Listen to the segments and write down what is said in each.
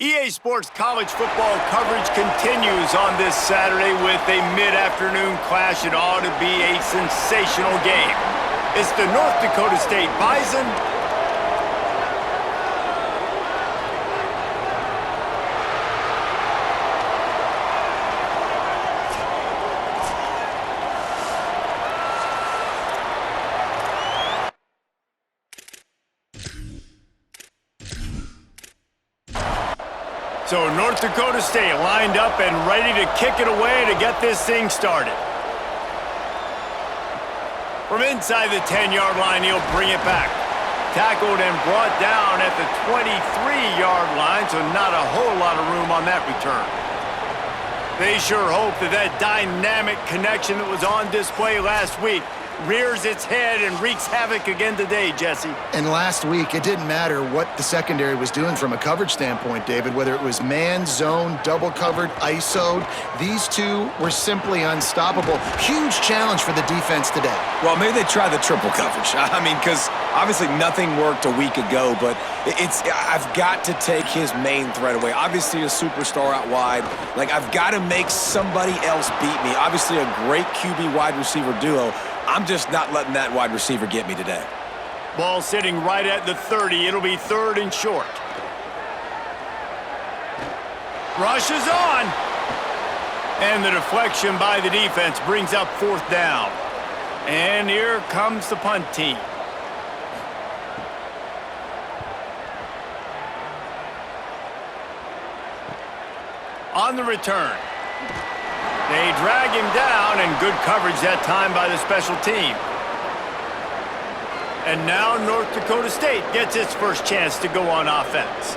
EA Sports college football coverage continues on this Saturday with a mid-afternoon clash. It ought to be a sensational game. It's the North Dakota State Bison So North Dakota State lined up and ready to kick it away to get this thing started. From inside the 10-yard line, he'll bring it back. Tackled and brought down at the 23-yard line, so not a whole lot of room on that return. They sure hope that dynamic connection that was on display last week rears its head and wreaks havoc again today, Jesse. And last week, it didn't matter what the secondary was doing from a coverage standpoint, David, whether it was man, zone, double covered, ISO'd. These two were simply unstoppable. Huge challenge for the defense today. Well, maybe they try the triple coverage. I mean, because obviously nothing worked a week ago, but I've got to take his main threat away. Obviously a superstar out wide. Like, I've got to make somebody else beat me. Obviously a great QB wide receiver duo. I'm just not letting that wide receiver get me today. Ball sitting right at the 30. It'll be third and short. Rush is on. And the deflection by the defense brings up fourth down. And here comes the punt team. On the return. They drag him down, and good coverage that time by the special team. And now North Dakota State gets its first chance to go on offense.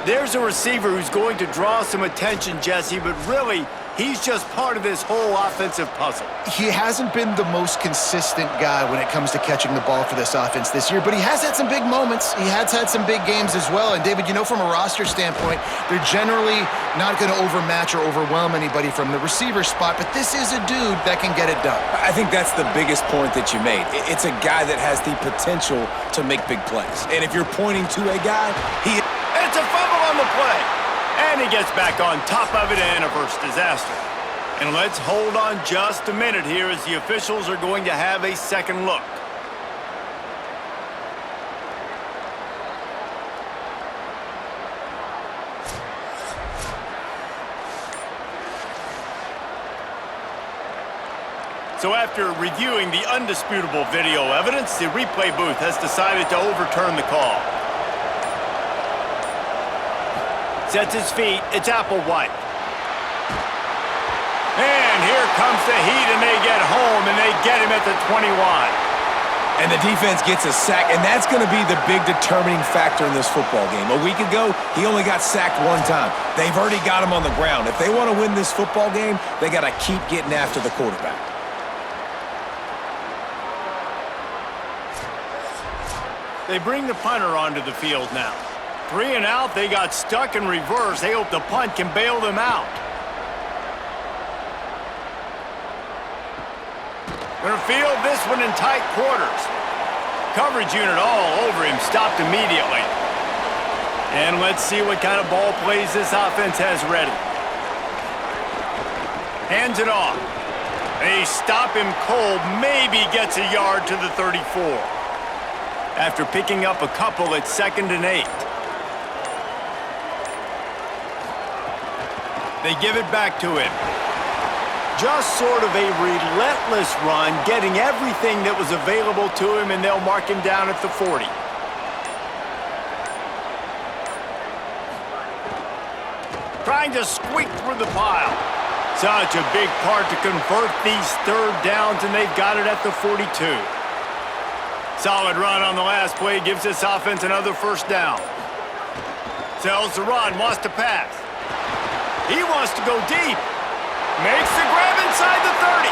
There's a receiver who's going to draw some attention, Jesse, but really, he's just part of this whole offensive puzzle. He hasn't been the most consistent guy when it comes to catching the ball for this offense this year, but he has had some big moments. He has had some big games as well. And, David, you know, from a roster standpoint, they're generally not going to overmatch or overwhelm anybody from the receiver spot, but this is a dude that can get it done. I think that's the biggest point that you made. It's a guy that has the potential to make big plays. And if you're pointing to a guy, It's a fumble on the play. And he gets back on top of it and averts disaster. And let's hold on just a minute here as the officials are going to have a second look. So after reviewing the undisputable video evidence, the replay booth has decided to overturn the call. Sets his feet. It's Applewhite. And here comes the heat, and they get home, and they get him at the 21. And the defense gets a sack, and that's going to be the big determining factor in this football game. A week ago, he only got sacked one time. They've already got him on the ground. If they want to win this football game, they got to keep getting after the quarterback. They bring the punter onto the field now. 3 and out, they got stuck in reverse. They hope the punt can bail them out. Gonna field this one in tight quarters. Coverage unit all over him, stopped immediately. And let's see what kind of ball plays this offense has ready. Hands it off. They stop him cold, maybe gets a yard to the 34. After picking up a couple at 2nd and 8. They give it back to him. Just sort of a relentless run, getting everything that was available to him, and they'll mark him down at the 40. Trying to squeak through the pile. Such a big part to convert these third downs, and they've got it at the 42. Solid run on the last play, gives this offense another first down. Sells the run, wants to pass. He wants to go deep. Makes the grab inside the 30.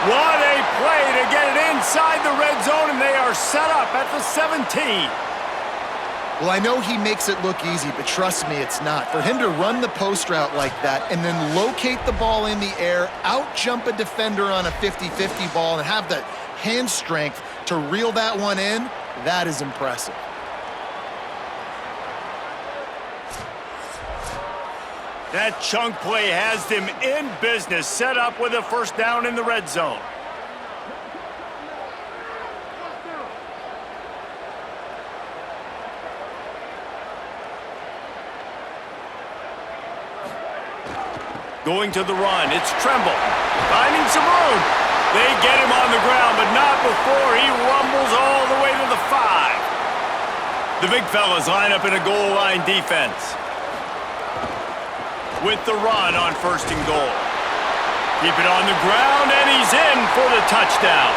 What a play to get it inside the red zone, and they are set up at the 17. Well, I know he makes it look easy, but trust me, it's not. For him to run the post route like that and then locate the ball in the air, out-jump a defender on a 50-50 ball, and have the hand strength to reel that one in, that is impressive. That chunk play has them in business, set up with a first down in the red zone. Going to the run, it's Tremble. Finding some room. They get him on the ground, but not before he rumbles all the way to the 5. The big fellas line up in a goal line defense. With the run on 1st and goal. Keep it on the ground, and he's in for the touchdown.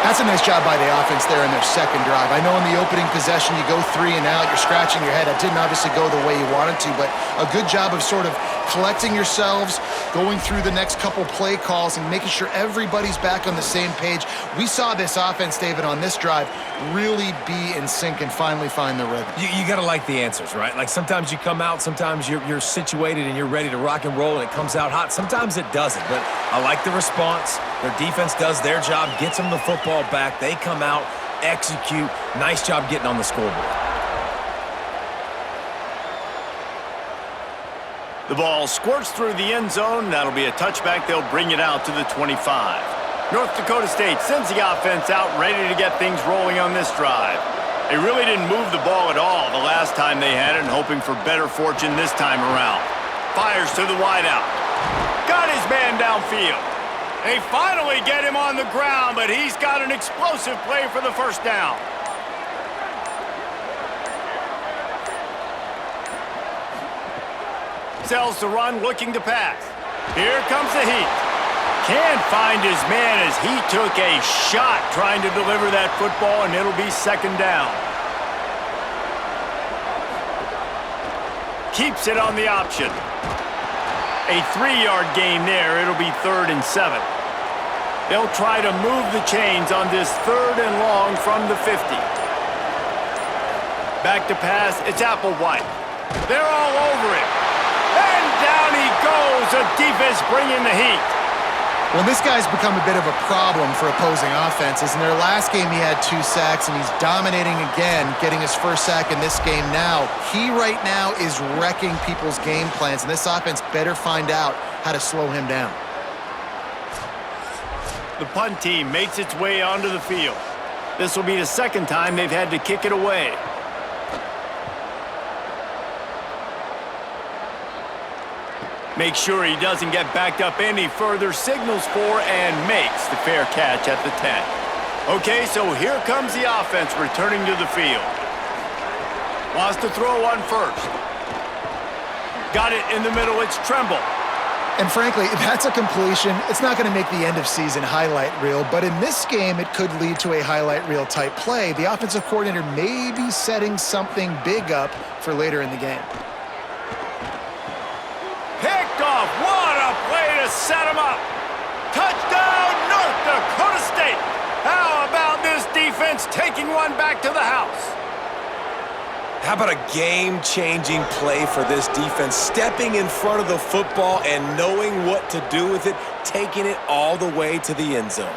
That's a nice job by the offense there in their second drive. I know in the opening possession you go 3 and out, you're scratching your head. It didn't obviously go the way you wanted to, but a good job of sort of collecting yourselves, going through the next couple play calls, and making sure everybody's back on the same page. We saw this offense, David, on this drive really be in sync and finally find the rhythm. You got to like the answers, right? Like sometimes you come out, sometimes you're situated and you're ready to rock and roll and it comes out hot. Sometimes it doesn't, but I like the response. Their defense does their job, gets them the football back. They come out, execute. Nice job getting on the scoreboard. The ball squirts through the end zone. That'll be a touchback. They'll bring it out to the 25. North Dakota State sends the offense out ready to get things rolling on this drive. They really didn't move the ball at all the last time they had it, and hoping for better fortune this time around. Fires to the wideout. Got his man downfield. They finally get him on the ground, but he's got an explosive play for the first down. Sells the run, looking to pass. Here comes the heat. Can't find his man as he took a shot trying to deliver that football, and it'll be second down. Keeps it on the option. A 3-yard gain there. It'll be 3rd and 7. They'll try to move the chains on this 3rd and long from the 50. Back to pass. It's Applewhite. They're all over him. And down he goes. The defense bringing the heat. Well, this guy's become a bit of a problem for opposing offenses. In their last game, he had 2 sacks, and he's dominating again, getting his first sack in this game now. He right now is wrecking people's game plans, and this offense better find out how to slow him down. The punt team makes its way onto the field. This will be the second time they've had to kick it away. Make sure he doesn't get backed up any further, signals for and makes the fair catch at the 10. Okay, so here comes the offense returning to the field. Wants to throw on first. Got it in the middle, it's Tremble. And frankly, if that's a completion, it's not going to make the end-of-season highlight reel, but in this game, it could lead to a highlight reel type play. The offensive coordinator may be setting something big up for later in the game. Picked off. What a play to set him up. Touchdown, North Dakota State. How about this defense taking one back to the house? How about a game-changing play for this defense? Stepping in front of the football and knowing what to do with it, taking it all the way to the end zone.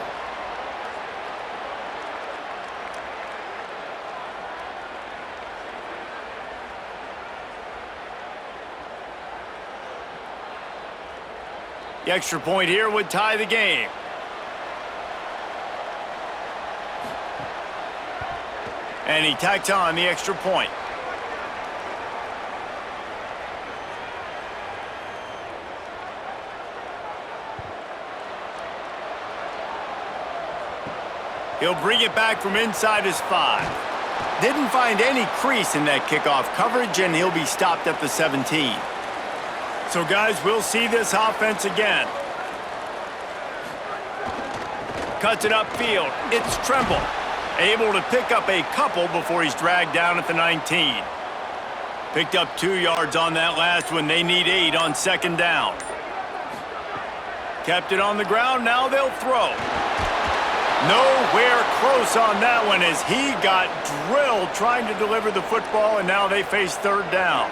The extra point here would tie the game. And he tacks on the extra point. He'll bring it back from inside his 5. Didn't find any crease in that kickoff coverage, and he'll be stopped at the 17. So, guys, we'll see this offense again. Cuts it upfield. It's Tremble. Able to pick up a couple before he's dragged down at the 19. Picked up 2 yards on that last one. They need 8 on second down. Kept it on the ground. Now they'll throw. Nowhere close on that one as he got drilled trying to deliver the football, and now they face third down.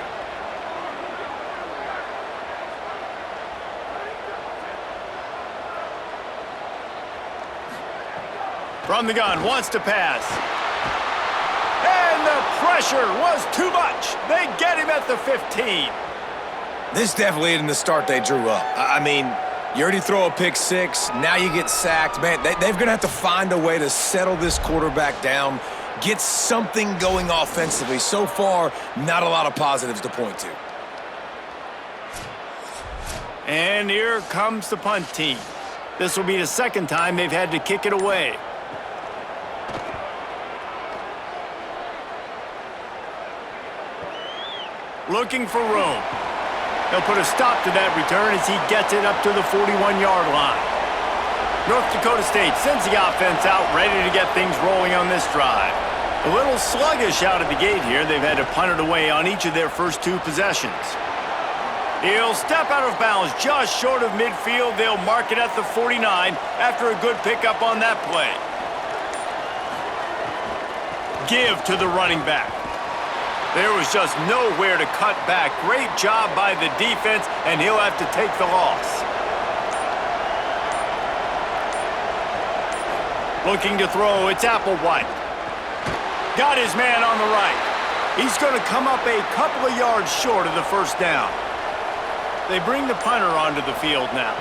From the gun, wants to pass. And the pressure was too much. They get him at the 15. This definitely isn't the start they drew up. I mean, you already throw a pick six, now you get sacked. Man, they're going to have to find a way to settle this quarterback down, get something going offensively. So far, not a lot of positives to point to. And here comes the punt team. This will be the second time they've had to kick it away. Looking for room. He'll put a stop to that return as he gets it up to the 41-yard line. North Dakota State sends the offense out, ready to get things rolling on this drive. A little sluggish out of the gate here. They've had to punt it away on each of their first two possessions. He'll step out of bounds just short of midfield. They'll mark it at the 49 after a good pickup on that play. Give to the running back. There was just nowhere to cut back. Great job by the defense, and he'll have to take the loss. Looking to throw, it's Applewhite. Got his man on the right. He's going to come up a couple of yards short of the first down. They bring the punter onto the field now.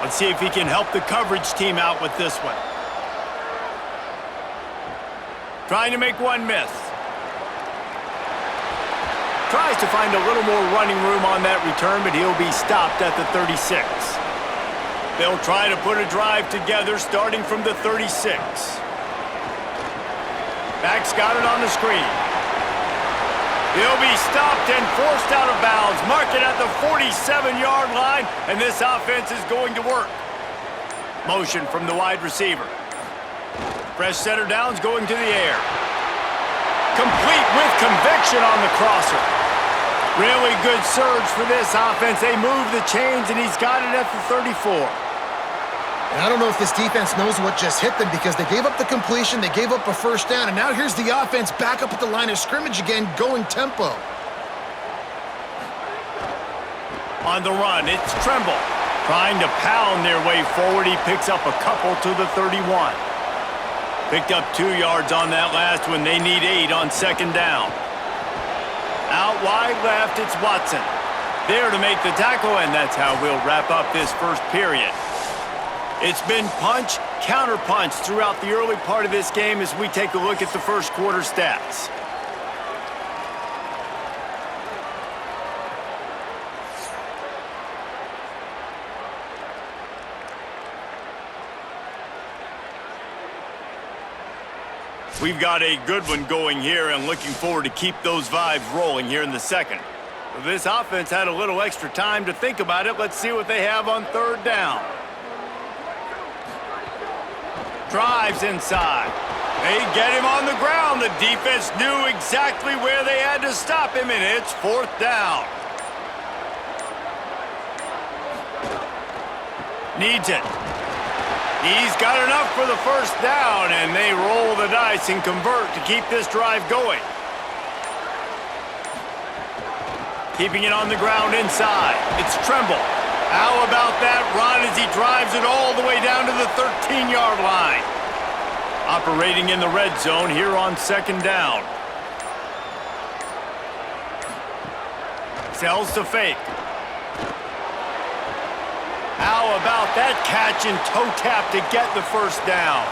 Let's see if he can help the coverage team out with this one. Trying to make one miss. Tries to find a little more running room on that return, but he'll be stopped at the 36. They'll try to put a drive together starting from the 36. Back's got it on the screen. He'll be stopped and forced out of bounds. Mark it at the 47-yard line, and this offense is going to work. Motion from the wide receiver. Fresh center downs going to the air. Complete with conviction on the crosser. Really good surge for this offense. They move the chains, and he's got it at the 34. And I don't know if this defense knows what just hit them because they gave up the completion, they gave up a first down, and now here's the offense back up at the line of scrimmage again, going tempo. On the run, it's Tremble. Trying to pound their way forward. He picks up a couple to the 31. Picked up 2 yards on that last one. They need 8 on second down. Out wide left, it's Watson. There to make the tackle, and that's how we'll wrap up this first period. It's been punch, counter-punch throughout the early part of this game as we take a look at the first quarter stats. We've got a good one going here and looking forward to keep those vibes rolling here in the second. This offense had a little extra time to think about it. Let's see what they have on third down. Drives inside. They get him on the ground. The defense knew exactly where they had to stop him, and it's fourth down. Needs it. He's got enough for the first down, and they roll the dice and convert to keep this drive going. Keeping it on the ground inside. It's Tremble. How about that run as he drives it all the way down to the 13-yard line? Operating in the red zone here on second down. Sells to fake. How about that catch and toe tap to get the first down?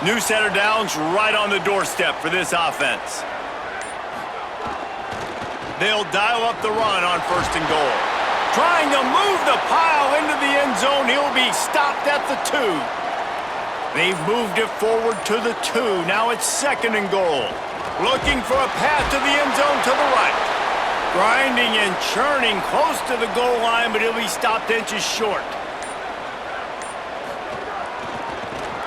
New center downs right on the doorstep for this offense. They'll dial up the run on first and goal. Trying to move the pile into the end zone. He'll be stopped at the 2. They've moved it forward to the 2. Now it's second and goal. Looking for a path to the end zone to the right. Grinding and churning close to the goal line, but he'll be stopped inches short.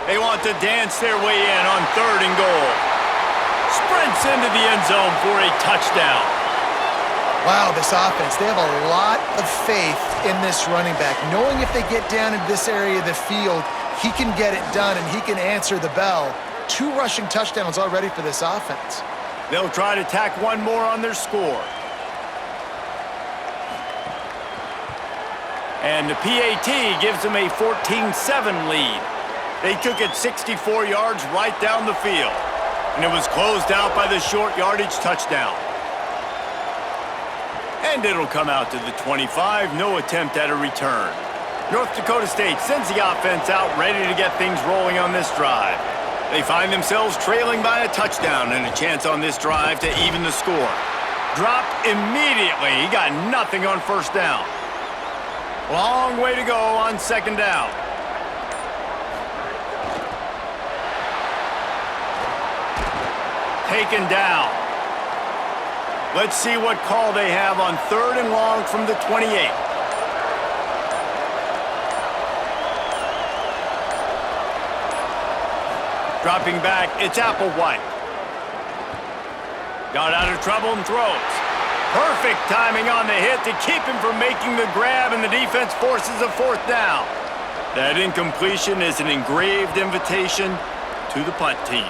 They want to dance their way in on third and goal. Sprints into the end zone for a touchdown. Wow, this offense, they have a lot of faith in this running back, knowing if they get down into this area of the field, he can get it done and he can answer the bell. 2 rushing touchdowns already for this offense. They'll try to tack one more on their score. And the PAT gives them a 14-7 lead. They took it 64 yards right down the field. And it was closed out by the short yardage touchdown. And it'll come out to the 25, no attempt at a return. North Dakota State sends the offense out ready to get things rolling on this drive. They find themselves trailing by a touchdown and a chance on this drive to even the score. Dropped immediately. He got nothing on first down. Long way to go on second down. Taken down. Let's see what call they have on third and long from the 28. Dropping back, it's Applewhite. Got out of trouble and throws. Perfect timing on the hit to keep him from making the grab, and the defense forces a fourth down. That incompletion is an engraved invitation to the punt team.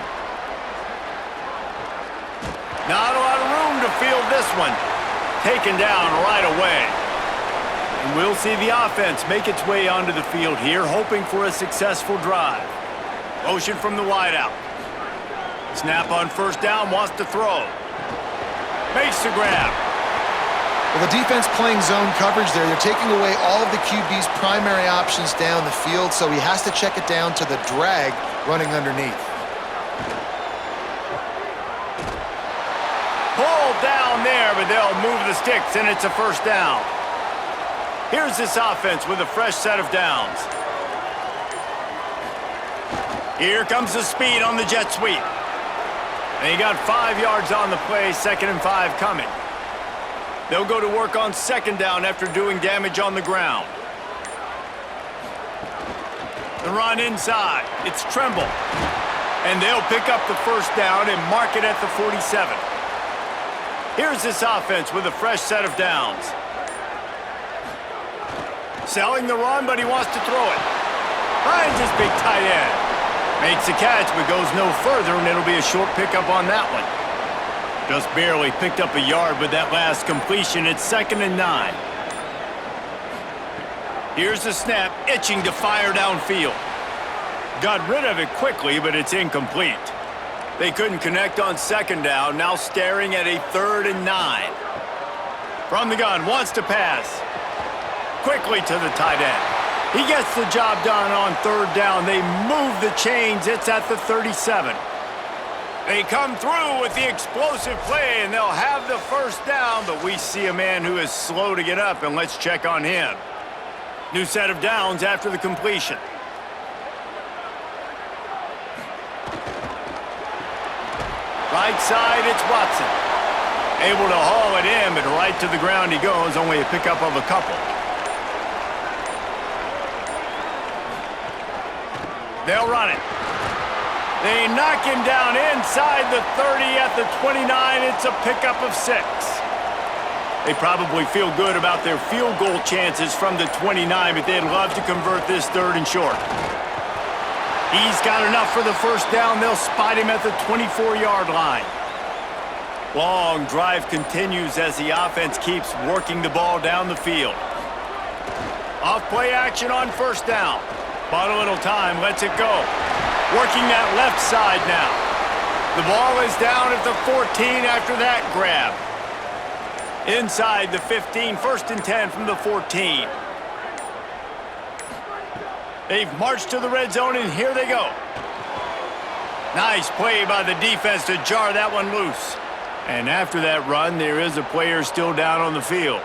Not a lot of room to field this one. Taken down right away. And we'll see the offense make its way onto the field here, hoping for a successful drive. Motion from the wideout. Snap on first down, wants to throw. Makes the grab. Well, the defense playing zone coverage there. They're taking away all of the QB's primary options down the field, so he has to check it down to the drag running underneath. Pulled down there, but they'll move the sticks, and it's a first down. Here's this offense with a fresh set of downs. Here comes the speed on the jet sweep. And he got 5 yards on the play, 2nd and 5 coming. They'll go to work on second down after doing damage on the ground. The run inside. It's Tremble. And they'll pick up the first down and mark it at the 47. Here's this offense with a fresh set of downs. Selling the run, but he wants to throw it. Finds his big tight end. Makes the catch, but goes no further, and it'll be a short pickup on that one. Just barely picked up a yard with that last completion. It's 2nd and 9. Here's the snap, itching to fire downfield. Got rid of it quickly, but it's incomplete. They couldn't connect on second down, now staring at a 3rd and 9. From the gun, wants to pass. Quickly to the tight end. He gets the job done on third down. They move the chains. It's at the 37. They come through with the explosive play, and they'll have the first down, but we see a man who is slow to get up, and let's check on him. New set of downs after the completion. Right side, it's Watson. Able to haul it in, but right to the ground he goes, only a pickup of a couple. They'll run it. They knock him down inside the 30 at the 29. It's a pickup of 6. They probably feel good about their field goal chances from the 29, but they'd love to convert this 3rd and short. He's got enough for the first down. They'll spot him at the 24-yard line. Long drive continues as the offense keeps working the ball down the field. Off play action on first down. Bought a little time, lets it go. Working that left side now. The ball is down at the 14 after that grab. Inside the 15, 1st and 10 from the 14. They've marched to the red zone, and here they go. Nice play by the defense to jar that one loose. And after that run, there is a player still down on the field.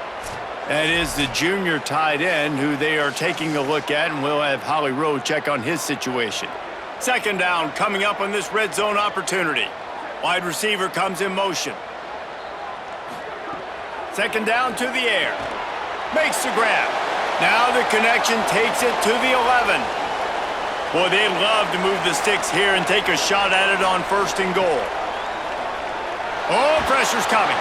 That is the junior tight end who they are taking a look at, and we'll have Holly Rowe check on his situation. Second down coming up on this red zone opportunity. Wide receiver comes in motion. Second down to the air. Makes the grab. Now the connection takes it to the 11. Boy, they'd love to move the sticks here and take a shot at it on 1st and goal. Oh, pressure's coming.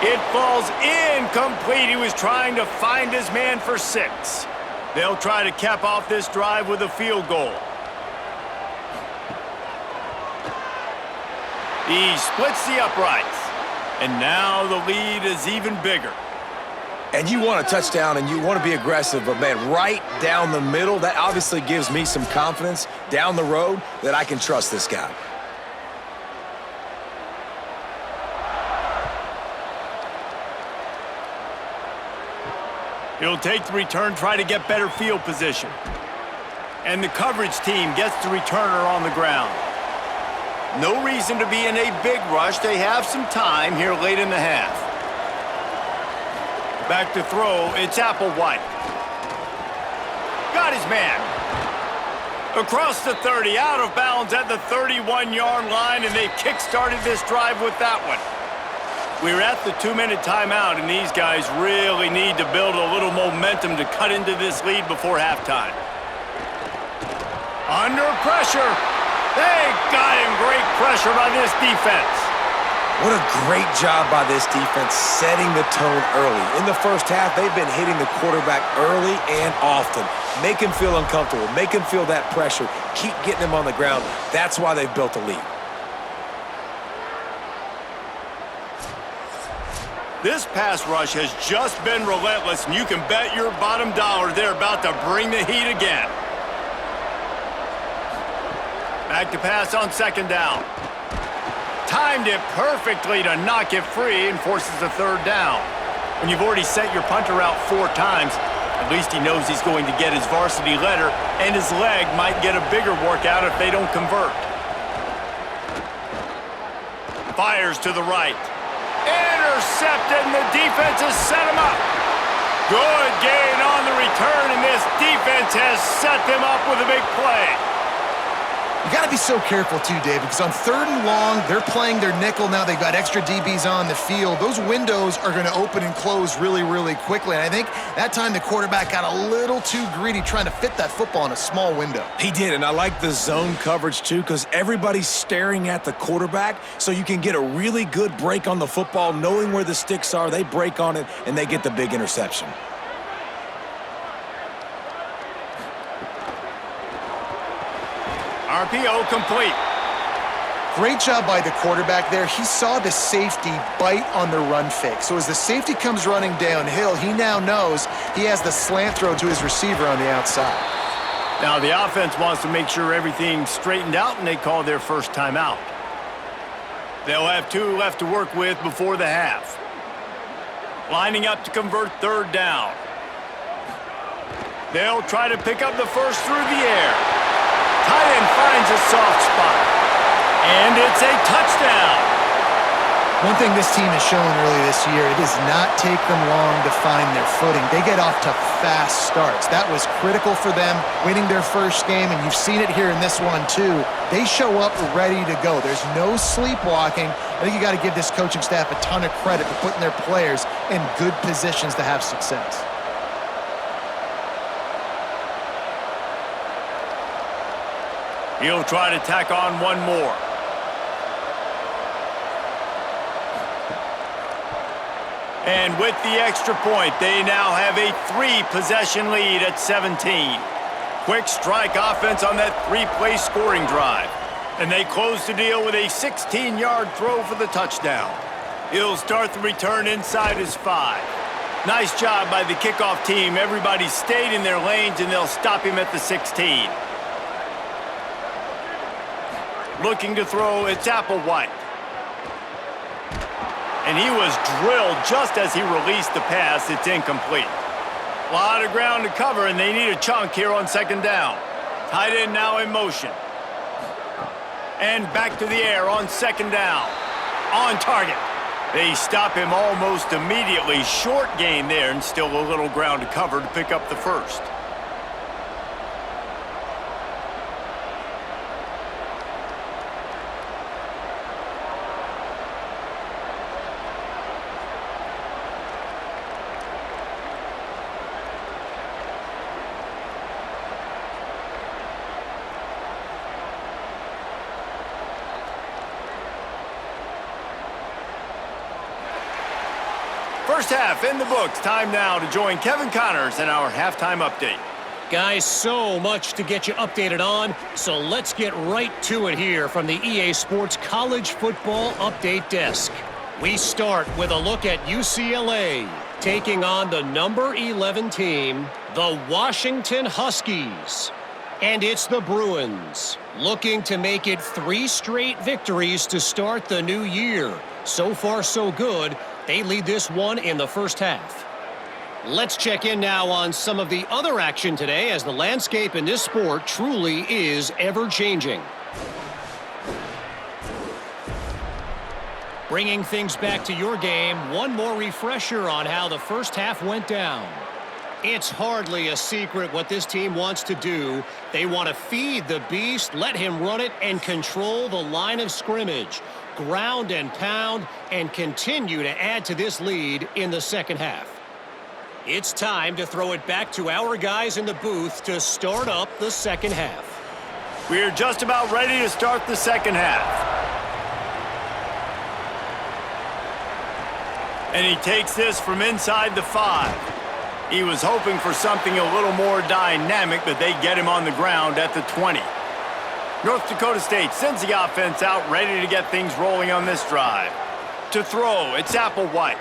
It falls incomplete. He was trying to find his man for 6. They'll try to cap off this drive with a field goal. He splits the uprights. And now the lead is even bigger. And you want a touchdown and you want to be aggressive, but man, right down the middle, that obviously gives me some confidence down the road that I can trust this guy. He'll take the return, try to get better field position. And the coverage team gets the returner on the ground. No reason to be in a big rush. They have some time here late in the half. Back to throw, it's Applewhite. Got his man. Across the 30, out of bounds at the 31-yard line, and they kick-started this drive with that one. We're at the 2-minute timeout, and these guys really need to build a little momentum to cut into this lead before halftime. Under pressure. They got him. Great pressure by this defense. What a great job by this defense setting the tone early. In the first half, they've been hitting the quarterback early and often. Make him feel uncomfortable. Make him feel that pressure. Keep getting him on the ground. That's why they've built a lead. This pass rush has just been relentless, and you can bet your bottom dollar they're about to bring the heat again. Back to pass on second down. Timed it perfectly to knock it free and forces a third down. When you've already sent your punter out 4 times, at least he knows he's going to get his varsity letter, and his leg might get a bigger workout if they don't convert. Fires to the right. Intercepted, and the defense has set him up. Good gain on the return, and this defense has set them up with a big play. You got to be so careful, too, David, because on 3rd and long, they're playing their nickel now. They've got extra DBs on the field. Those windows are going to open and close really, really quickly. And I think that time the quarterback got a little too greedy trying to fit that football in a small window. He did, and I like the zone coverage, too, because everybody's staring at the quarterback, so you can get a really good break on the football, knowing where the sticks are. They break on it, and they get the big interception. RPO complete. Great job by the quarterback there. He saw the safety bite on the run fake. So as the safety comes running downhill, he now knows he has the slant throw to his receiver on the outside. Now the offense wants to make sure everything's straightened out, and they call their first timeout. They'll have 2 left to work with before the half. Lining up to convert 3rd down. They'll try to pick up the first through the air. Tight end finds a soft spot. And it's a touchdown. One thing this team has shown early this year, it does not take them long to find their footing. They get off to fast starts. That was critical for them, winning their first game, and you've seen it here in this one too. They show up ready to go. There's no sleepwalking. I think you got to give this coaching staff a ton of credit for putting their players in good positions to have success. He'll try to tack on one more. And with the extra point, they now have a 3-possession lead at 17. Quick strike offense on that 3-play scoring drive. And they close the deal with a 16-yard throw for the touchdown. He'll start the return inside his 5. Nice job by the kickoff team. Everybody stayed in their lanes, and they'll stop him at the 16. Looking to throw, it's Applewhite. And he was drilled just as he released the pass. It's incomplete. A lot of ground to cover, and they need a chunk here on 2nd down. Tight end now in motion. And back to the air on 2nd down. On target. They stop him almost immediately. Short gain there, and still a little ground to cover to pick up the first. First half in the books. Time now to join Kevin Connors in our halftime update. Guys, so much to get you updated on, so let's get right to it here from the EA Sports College Football Update Desk. We start with a look at UCLA taking on the number 11 team, the Washington Huskies. And it's the Bruins looking to make it 3 straight victories to start the new year. So far, so good. They lead this one in the first half. Let's check in now on some of the other action today, as the landscape in this sport truly is ever-changing. Bringing things back to your game, one more refresher on how the first half went down. It's hardly a secret what this team wants to do. They want to feed the beast, let him run it, and control the line of scrimmage. Ground and pound, and continue to add to this lead in the second half. It's time to throw it back to our guys in the booth to start up the second half. We're just about ready to start the second half. And he takes this from inside the 5. He was hoping for something a little more dynamic, but they get him on the ground at the 20. North Dakota State sends the offense out, ready to get things rolling on this drive. To throw, it's Applewhite.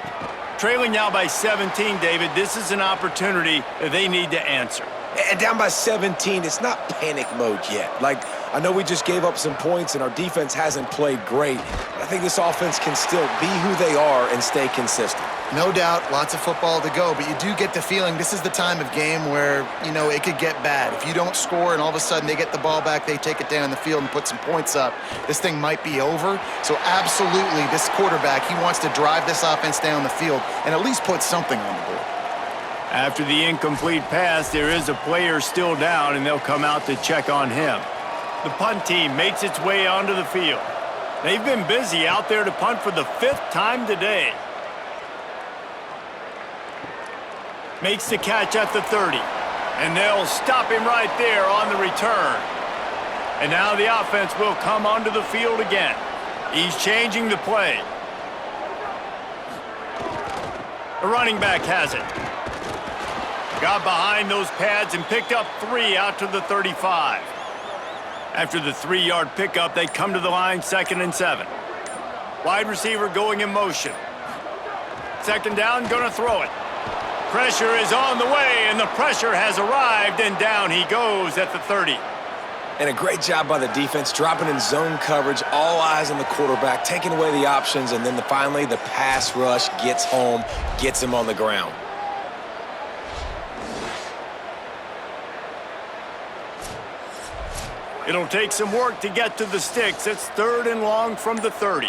Trailing now by 17, David. This is an opportunity that they need to answer. And down by 17, it's not panic mode yet. Like, I know we just gave up some points and our defense hasn't played great, but I think this offense can still be who they are and stay consistent. No doubt, lots of football to go, but you do get the feeling this is the time of game where, you know, it could get bad. If you don't score and all of a sudden they get the ball back, they take it down the field and put some points up, this thing might be over. So absolutely, this quarterback, he wants to drive this offense down the field and at least put something on the board. After the incomplete pass, there is a player still down, and they'll come out to check on him. The punt team makes its way onto the field. They've been busy out there to punt for the 5th time today. Makes the catch at the 30. And they'll stop him right there on the return. And now the offense will come onto the field again. He's changing the play. The running back has it. Got behind those pads and picked up 3 out to the 35. After the 3-yard pickup, they come to the line, 2nd and 7. Wide receiver going in motion. 2nd down, gonna throw it. Pressure is on the way, and the pressure has arrived, and down he goes at the 30. And a great job by the defense, dropping in zone coverage, all eyes on the quarterback, taking away the options, and then finally the pass rush gets home, gets him on the ground. It'll take some work to get to the sticks. It's 3rd and long from the 30.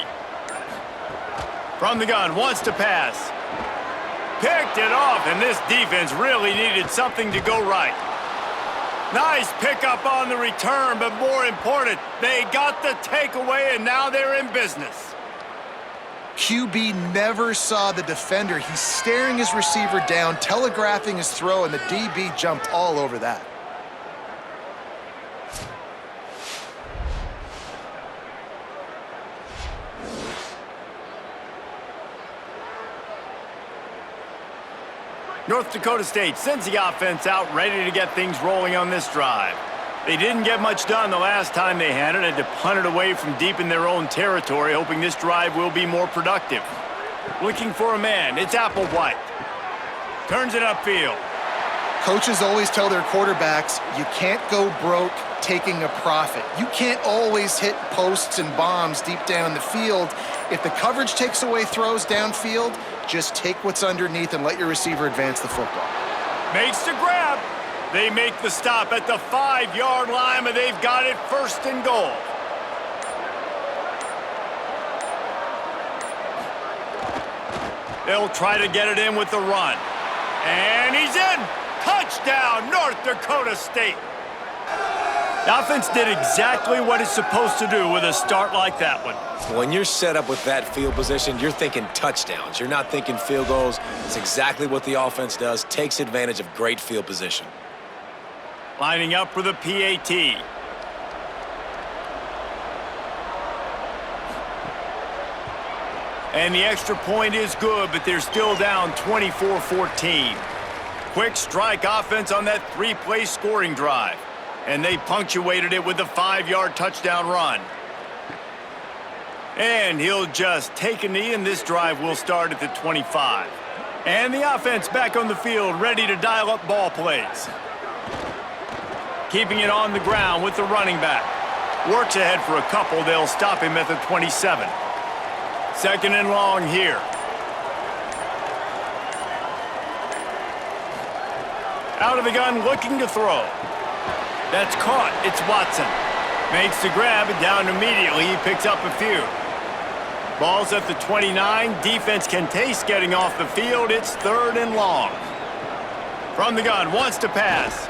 From the gun, wants to pass. Picked it off, and this defense really needed something to go right. Nice pickup on the return, but more important, they got the takeaway, and now they're in business. QB never saw the defender. He's staring his receiver down, telegraphing his throw, and the DB jumped all over that. North Dakota State sends the offense out, ready to get things rolling on this drive. They didn't get much done the last time they had it, had to punt it away from deep in their own territory, hoping this drive will be more productive. Looking for a man, it's Applewhite. Turns it upfield. Coaches always tell their quarterbacks, you can't go broke taking a profit. You can't always hit posts and bombs deep down the field. If the coverage takes away throws downfield, just take what's underneath and let your receiver advance the football. Makes the grab. They make the stop at the 5-yard line, and they've got it 1st and goal. They'll try to get it in with the run. And he's in! Touchdown, North Dakota State! The offense did exactly what it's supposed to do with a start like that one. When you're set up with that field position, you're thinking touchdowns. You're not thinking field goals. It's exactly what the offense does, takes advantage of great field position. Lining up for the PAT. And the extra point is good, but they're still down 24-14. Quick strike offense on that 3-play scoring drive. And they punctuated it with a 5-yard touchdown run. And he'll just take a knee, and this drive will start at the 25. And the offense back on the field, ready to dial up ball plays. Keeping it on the ground with the running back. Works ahead for a couple. They'll stop him at the 27. 2nd and long here. Out of the gun, looking to throw. That's caught. It's Watson. Makes the grab and down immediately. He picks up a few. Ball's at the 29. Defense can taste getting off the field. It's 3rd and long. From the gun, wants to pass.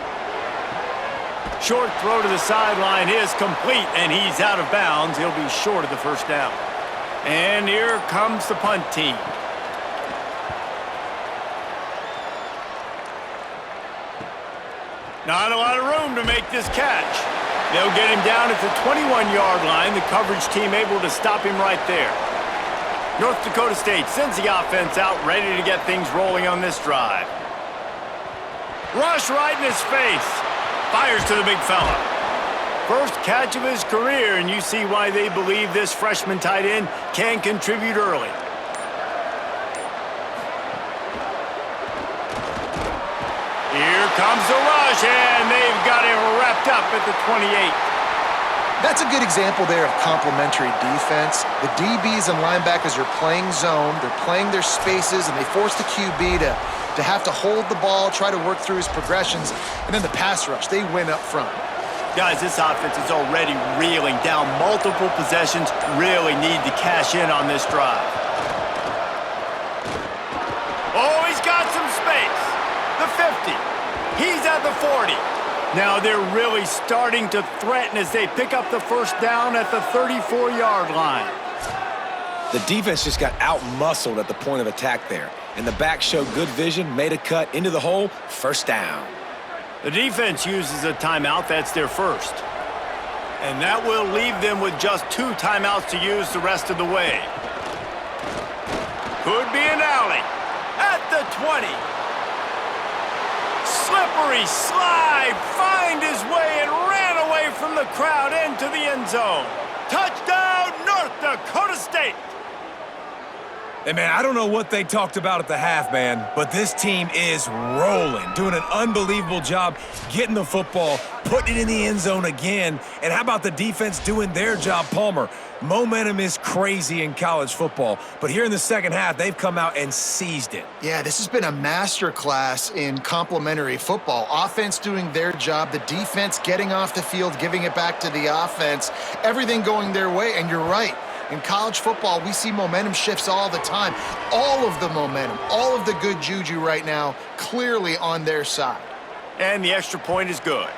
Short throw to the sideline is complete, and he's out of bounds. He'll be short of the first down. And here comes the punt team. Not a lot of room to make this catch. They'll get him down at the 21-yard line. The coverage team able to stop him right there. North Dakota State sends the offense out, ready to get things rolling on this drive. Rush right in his face. Fires to the big fella. First catch of his career, and you see why they believe this freshman tight end can contribute early. Here comes the rush, and they've got him wrapped up at the 28. That's a good example there of complementary defense. The DBs and linebackers are playing zone, they're playing their spaces, and they force the QB to have to hold the ball, try to work through his progressions, and then the pass rush, they win up front. Guys, this offense is already reeling down multiple possessions, really need to cash in on this drive. Oh, he's got some space. The 50. He's at the 40. Now they're really starting to threaten as they pick up the first down at the 34-yard line. The defense just got out-muscled at the point of attack there, and the back showed good vision, made a cut into the hole, first down. The defense uses a timeout. That's their first. And that will leave them with just 2 timeouts to use the rest of the way. Could be an alley. At the 20. Slippery slide. Find his way and ran away from the crowd into the end zone. Touchdown, North Dakota State. Hey, man, I don't know what they talked about at the half, man, but this team is rolling, doing an unbelievable job getting the football, putting it in the end zone again. And how about the defense doing their job, Palmer? Momentum is crazy in college football, but here in the second half, they've come out and seized it. Yeah, this has been a masterclass in complementary football. Offense doing their job, the defense getting off the field, giving it back to the offense, everything going their way, and you're right. In college football, we see momentum shifts all the time. All of the momentum, all of the good juju right now, clearly on their side. And the extra point is good.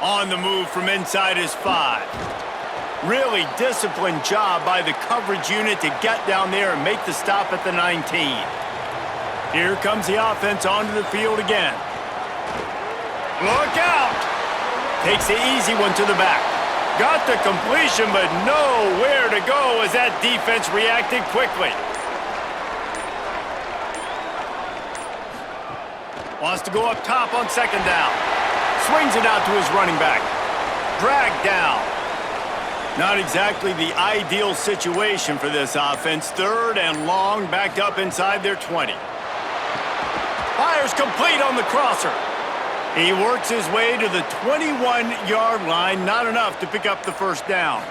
On the move from inside his 5. Really disciplined job by the coverage unit to get down there and make the stop at the 19. Here comes the offense onto the field again. Look out! Takes the easy one to the back. Got the completion, but nowhere to go as that defense reacted quickly. Wants to go up top on second down. Swings it out to his running back. Dragged down. Not exactly the ideal situation for this offense. 3rd and long, backed up inside their 20. Fires complete on the crosser. He works his way to the 21-yard line, not enough to pick up the first down.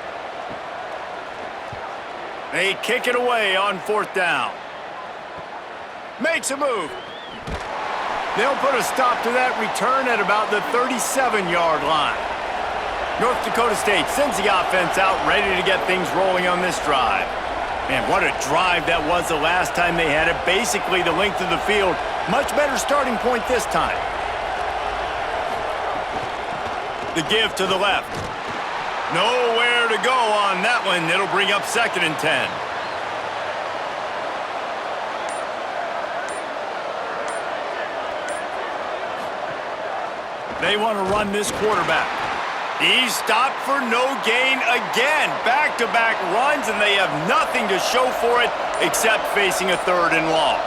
They kick it away on 4th down. Makes a move. They'll put a stop to that return at about the 37-yard line. North Dakota State sends the offense out, ready to get things rolling on this drive. Man, what a drive that was the last time they had it. Basically the length of the field. Much better starting point this time. The give to the left. Nowhere to go on that one. It'll bring up 2nd and 10. They want to run this quarterback. He's stopped for no gain again. Back-to-back runs, and they have nothing to show for it except facing a 3rd and long.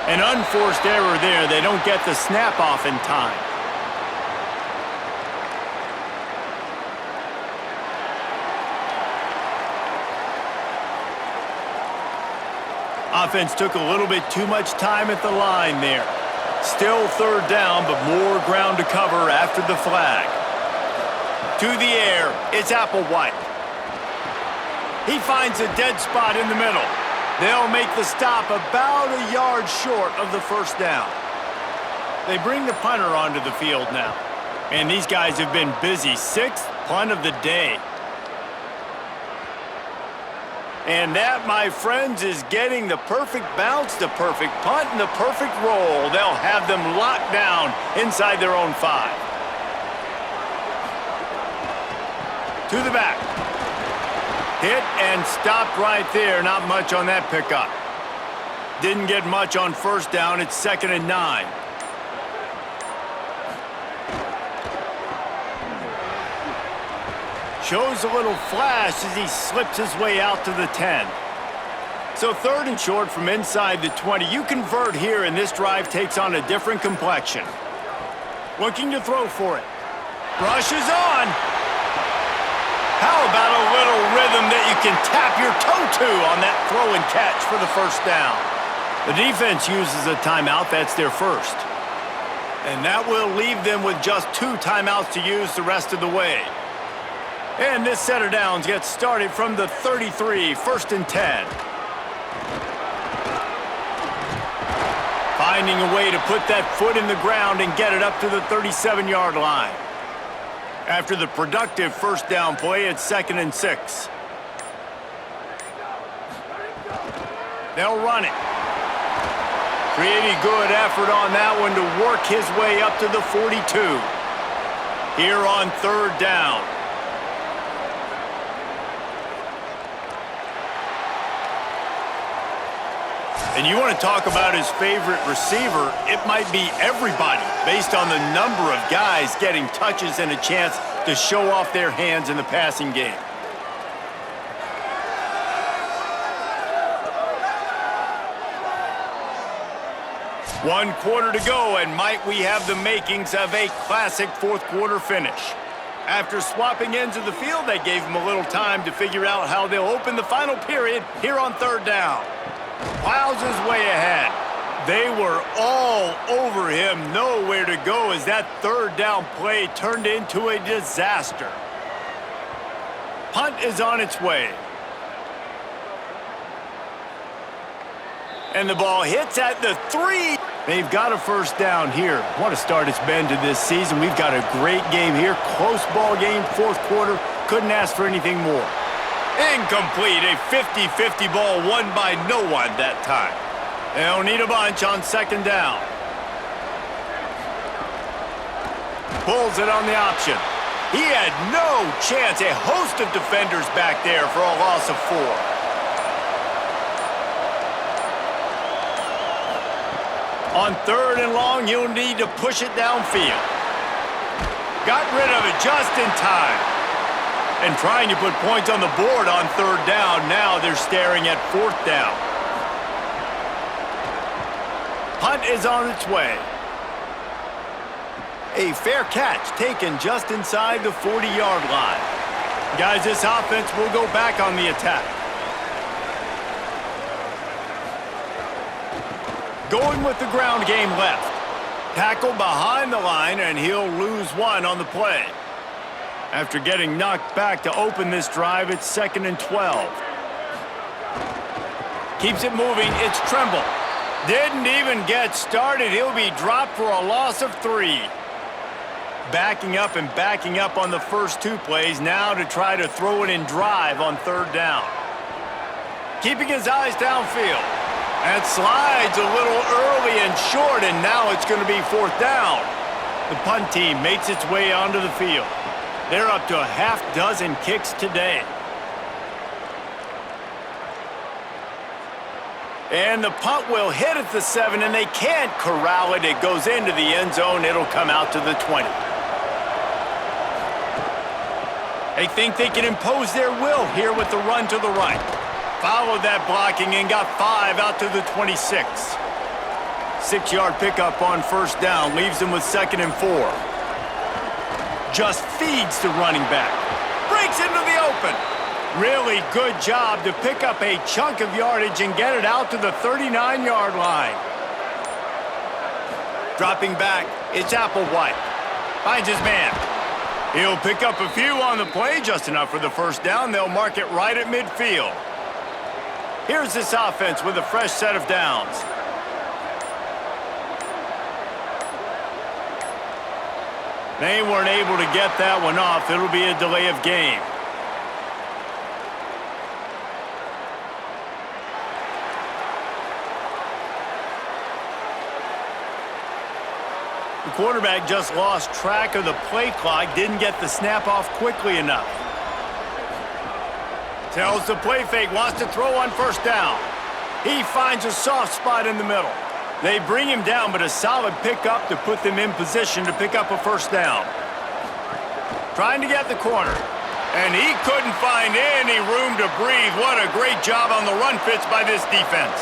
An unforced error there. They don't get the snap off in time. Offense took a little bit too much time at the line there. Still 3rd down, but more ground to cover after the flag. To the air, it's Applewhite. He finds a dead spot in the middle. They'll make the stop about a yard short of the first down. They bring the punter onto the field now. And these guys have been busy. Sixth punt of the day. And that, my friends, is getting the perfect bounce, the perfect punt, and the perfect roll. They'll have them locked down inside their own 5. To the back. Hit and stopped right there. Not much on that pickup. Didn't get much on first down. It's 2nd and 9. Shows a little flash as he slips his way out to the 10. So 3rd and short from inside the 20. You convert here, and this drive takes on a different complexion. Looking to throw for it. Rushes on. How about a little rhythm that you can tap your toe to on that throw and catch for the first down? The defense uses a timeout. That's their first. And that will leave them with just 2 timeouts to use the rest of the way. And this set of downs gets started from the 33, 1st and 10. Finding a way to put that foot in the ground and get it up to the 37-yard line. After the productive first down play, it's 2nd and 6. They'll run it. Pretty good effort on that one to work his way up to the 42. Here on 3rd down. And you want to talk about his favorite receiver, it might be everybody based on the number of guys getting touches and a chance to show off their hands in the passing game. One quarter to go, and might we have the makings of a classic 4th quarter finish. After swapping ends of the field, they gave him a little time to figure out how they'll open the final period here on 3rd down. Plows his way ahead. They were all over him, nowhere to go as that 3rd down play turned into a disaster. Punt is on its way. And the ball hits at the 3. They've got a first down here. What a start it's been to this season. We've got a great game here. Close ball game, 4th quarter. Couldn't ask for anything more. Incomplete, a 50-50 ball won by no one that time. They'll need a bunch on 2nd down. Pulls it on the option. He had no chance. A host of defenders back there for a loss of 4. On 3rd and long, he'll need to push it downfield. Got rid of it just in time. And trying to put points on the board on 3rd down. Now they're staring at 4th down. Punt is on its way. A fair catch taken just inside the 40-yard line. Guys, this offense will go back on the attack. Going with the ground game left. Tackle behind the line, and he'll lose 1 on the play. After getting knocked back to open this drive, it's 2nd and 12. Keeps it moving, it's Tremble. Didn't even get started. He'll be dropped for a loss of 3. Backing up and backing up on the first 2 plays, now to try to throw it in drive on 3rd down. Keeping his eyes downfield. That slides a little early and short, and now it's going to be 4th down. The punt team makes its way onto the field. They're up to a half-dozen kicks today. And the punt will hit at the 7, and they can't corral it. It goes into the end zone. It'll come out to the 20. They think they can impose their will here with the run to the right. Followed that blocking and got 5 out to the 26. 6-yard pickup on 1st down. Leaves them with 2nd and 4. Just feeds the running back. Breaks into the open. Really good job to pick up a chunk of yardage and get it out to the 39-yard line. Dropping back, it's Applewhite. Finds his man. He'll pick up a few on the play, just enough for the first down. They'll mark it right at midfield. Here's this offense with a fresh set of downs. They weren't able to get that one off. It'll be a delay of game. The quarterback just lost track of the play clock, didn't get the snap off quickly enough. Tells the play fake, wants to throw on first down. He finds a soft spot in the middle. They bring him down, but a solid pickup to put them in position to pick up a first down. Trying to get the corner. And he couldn't find any room to breathe. What a great job on the run fits by this defense.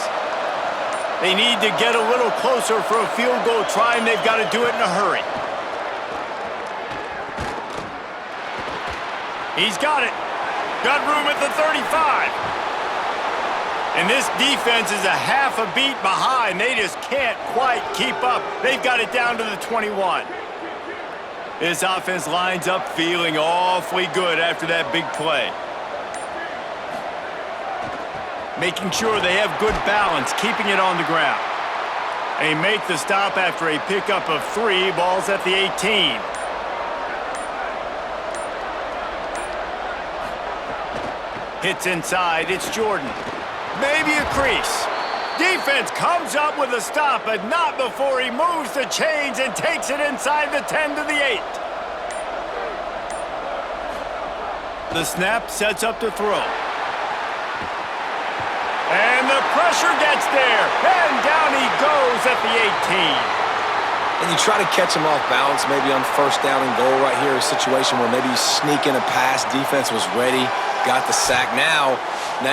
They need to get a little closer for a field goal try, and they've got to do it in a hurry. He's got it. Got room at the 35. And this defense is a half a beat behind. They just can't quite keep up. They've got it down to the 21. This offense lines up feeling awfully good after that big play. Making sure they have good balance, keeping it on the ground. They make the stop after a pickup of 3. Ball's at the 18. Hits inside. It's Jordan. Maybe a crease. Defense comes up with a stop, but not before he moves the chains and takes it inside the 10 to the 8. The snap sets up to throw. And the pressure gets there. And down he goes at the 18. And you try to catch him off balance, maybe on first down and goal right here, a situation where maybe you sneak in a pass, defense was ready, got the sack. Now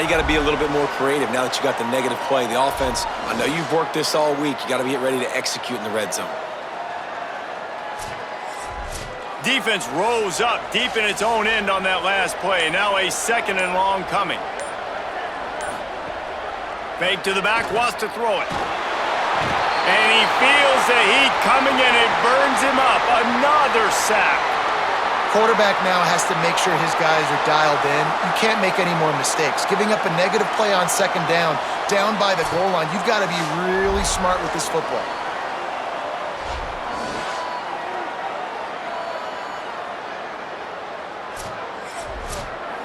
you got to be a little bit more creative now that you got the negative play. The offense, I know you've worked this all week. You got to get ready to execute in the red zone. Defense rose up deep in its own end on that last play. Now a second and long coming. Fake to the back, wants to throw it. And he feels the heat coming and it burns him up. Another sack. Quarterback now has to make sure his guys are dialed in. You can't make any more mistakes. Giving up a negative play on second down by the goal line, you've got to be really smart with this football.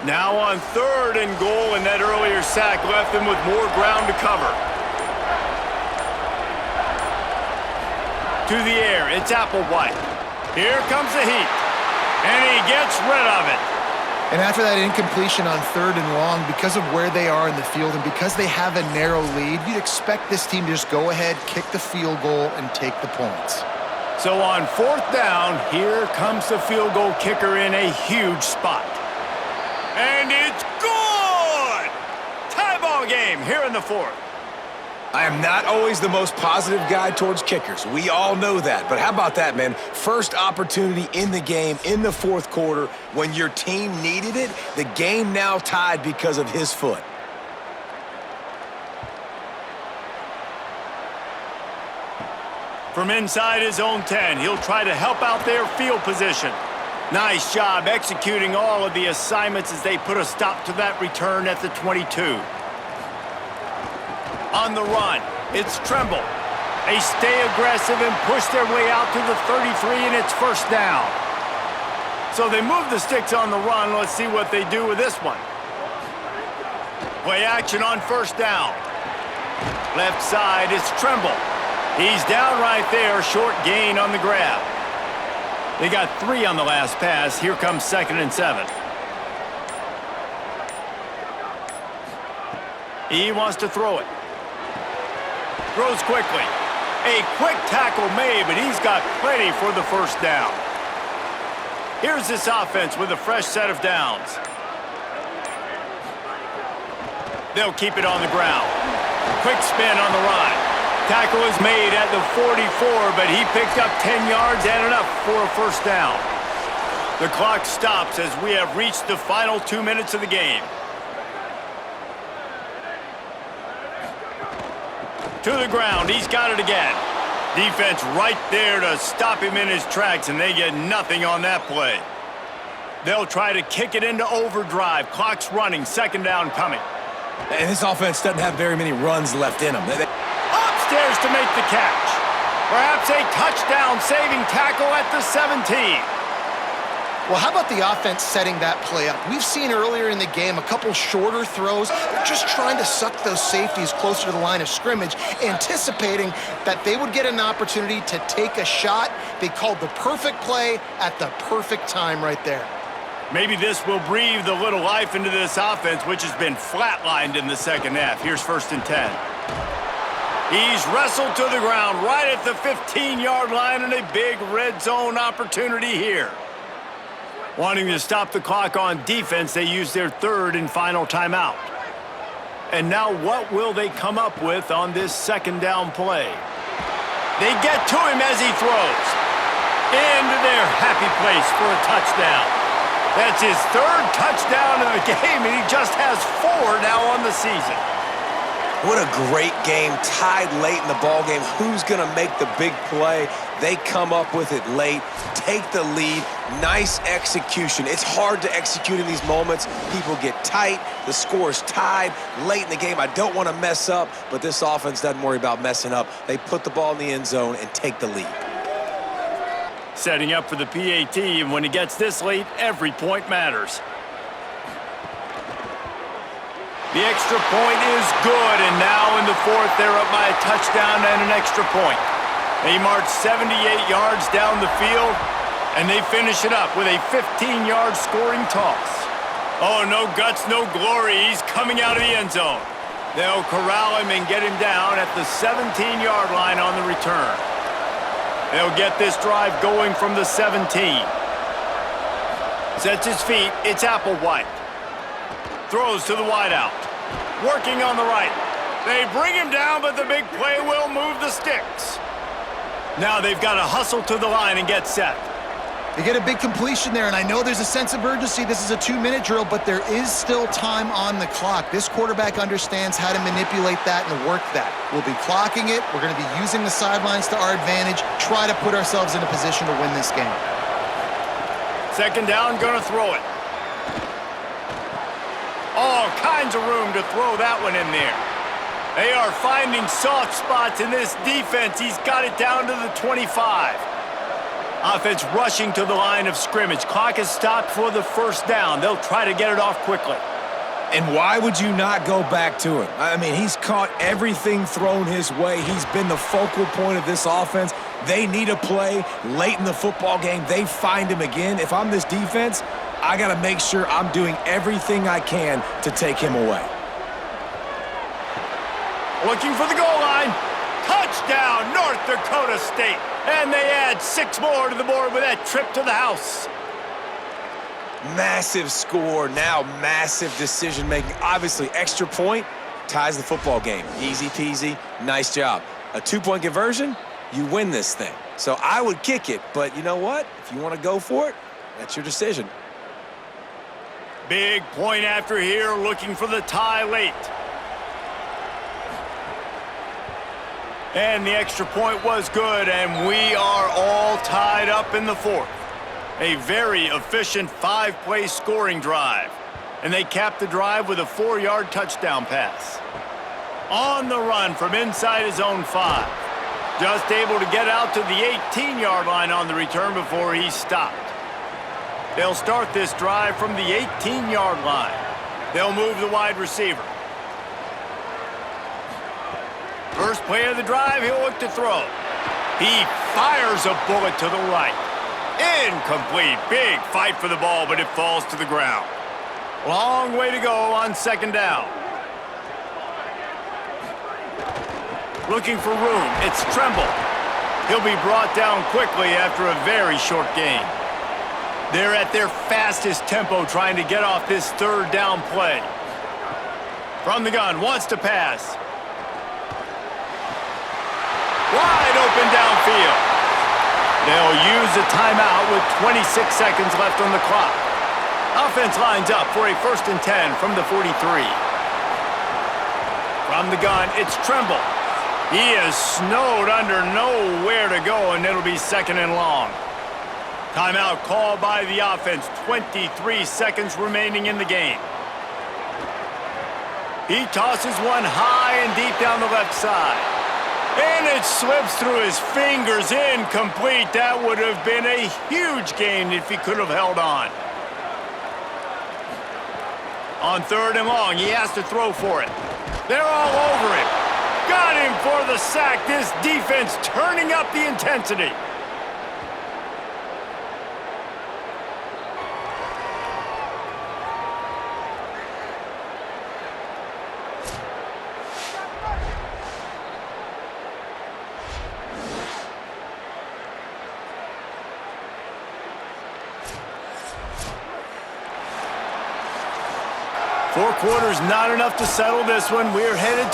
Now on third and goal, and that earlier sack left them with more ground to cover. To the air, it's Applewhite. Here comes the heat. And he gets rid of it. And after that incompletion on third and long, because of where they are in the field and because they have a narrow lead, you'd expect this team to just go ahead, kick the field goal, and take the points. So on fourth down, here comes the field goal kicker in a huge spot. And it's good! Tie ball game here in the fourth. I am not always the most positive guy towards kickers. We all know that. But how about that, man? First opportunity in the game, in the fourth quarter, when your team needed it, the game now tied because of his foot. From inside his own 10, he'll try to help out their field position. Nice job executing all of the assignments as they put a stop to that return at the 22. On the run, it's Tremble. They stay aggressive and push their way out to the 33, and it's first down. So they move the sticks on the run. Let's see what they do with this one. Play action on first down. Left side, it's Tremble. He's down right there, short gain on the grab. They got 3 on the last pass. Here comes 2nd and 7. He wants to throw it. Throws quickly. A quick tackle made, but he's got plenty for the first down. Here's this offense with a fresh set of downs. They'll keep it on the ground. Quick spin on the run. Tackle is made at the 44, but he picked up 10 yards and enough for a first down. The clock stops as we have reached the final 2 minutes of the game. To the ground, he's got it again. Defense right there to stop him in his tracks, and they get nothing on that play. They'll try to kick it into overdrive. Clock's running, second down coming. And this offense doesn't have very many runs left in them. Upstairs to make the catch. Perhaps a touchdown-saving tackle at the 17. Well, how about the offense setting that play up? We've seen earlier in the game a couple shorter throws. They're just trying to suck those safeties closer to the line of scrimmage, anticipating that they would get an opportunity to take a shot. They called the perfect play at the perfect time right there. Maybe this will breathe a little life into this offense, which has been flatlined in the second half. Here's 1st and 10. He's wrestled to the ground right at the 15-yard line, and a big red zone opportunity here. Wanting to stop the clock on defense, they use their 3rd and final timeout. And now what will they come up with on this second down play? They get to him as he throws. Into their happy place for a touchdown. That's his 3rd touchdown of the game, and he just has 4 now on the season. What a great game, tied late in the ballgame. Who's going to make the big play? They come up with it late, take the lead. Nice execution. It's hard to execute in these moments. People get tight. The score is tied late in the game. I don't want to mess up, but this offense doesn't worry about messing up. They put the ball in the end zone and take the lead. Setting up for the PAT, and when he gets this late, every point matters. The extra point is good, and now in the 4th, they're up by a touchdown and an extra point. They march 78 yards down the field, and they finish it up with a 15-yard scoring toss. Oh, no guts, no glory. He's coming out of the end zone. They'll corral him and get him down at the 17-yard line on the return. They'll get this drive going from the 17. Sets his feet. It's Applewhite. Throws to the wideout. Working on the right. They bring him down, but the big play will move the sticks. Now they've got to hustle to the line and get set. They get a big completion there, and I know there's a sense of urgency. This is a 2-minute drill, but there is still time on the clock. This quarterback understands how to manipulate that and work that. We'll be clocking it. We're going to be using the sidelines to our advantage. Try to put ourselves in a position to win this game. Second down, going to throw it. All kinds of room to throw that one in there. They are finding soft spots in this defense. He's got it down to the 25. Offense rushing to the line of scrimmage. Clock is stopped for the 1st down. They'll try to get it off quickly. And why would you not go back to him? I mean, he's caught everything thrown his way. He's been the focal point of this offense. They need a play late in the football game. They find him again. If I'm this defense, I got to make sure I'm doing everything I can to take him away. Looking for the goal line. Touchdown, North Dakota State. And they add 6 more to the board with that trip to the house. Massive score, now massive decision-making. Obviously, extra point ties the football game. Easy peasy, nice job. A 2-point conversion, you win this thing. So I would kick it, but you know what? If you want to go for it, that's your decision. Big point after here, looking for the tie late. And the extra point was good, and we are all tied up in the 4th. A very efficient 5-play scoring drive. And they capped the drive with a 4-yard touchdown pass. On the run from inside his own 5. Just able to get out to the 18-yard line on the return before he stopped. They'll start this drive from the 18-yard line. They'll move the wide receiver. First play of the drive, he'll look to throw. He fires a bullet to the right. Incomplete. Big fight for the ball, but it falls to the ground. Long way to go on second down. Looking for room. It's Tremble. He'll be brought down quickly after a very short game. They're at their fastest tempo trying to get off this third down play. From the gun, wants to pass. Wide open downfield. They'll use a timeout with 26 seconds left on the clock. Offense lines up for a 1st and 10 from the 43. From the gun, it's Tremble. He is snowed under, nowhere to go, and it'll be 2nd and long. Timeout called by the offense. 23 seconds remaining in the game. He tosses one high and deep down the left side. And it slips through his fingers, incomplete. That would have been a huge gain if he could have held on. On 3rd and long, he has to throw for it. They're all over him. Got him for the sack. This defense turning up the intensity. Four quarters not enough to settle this one. We're headed to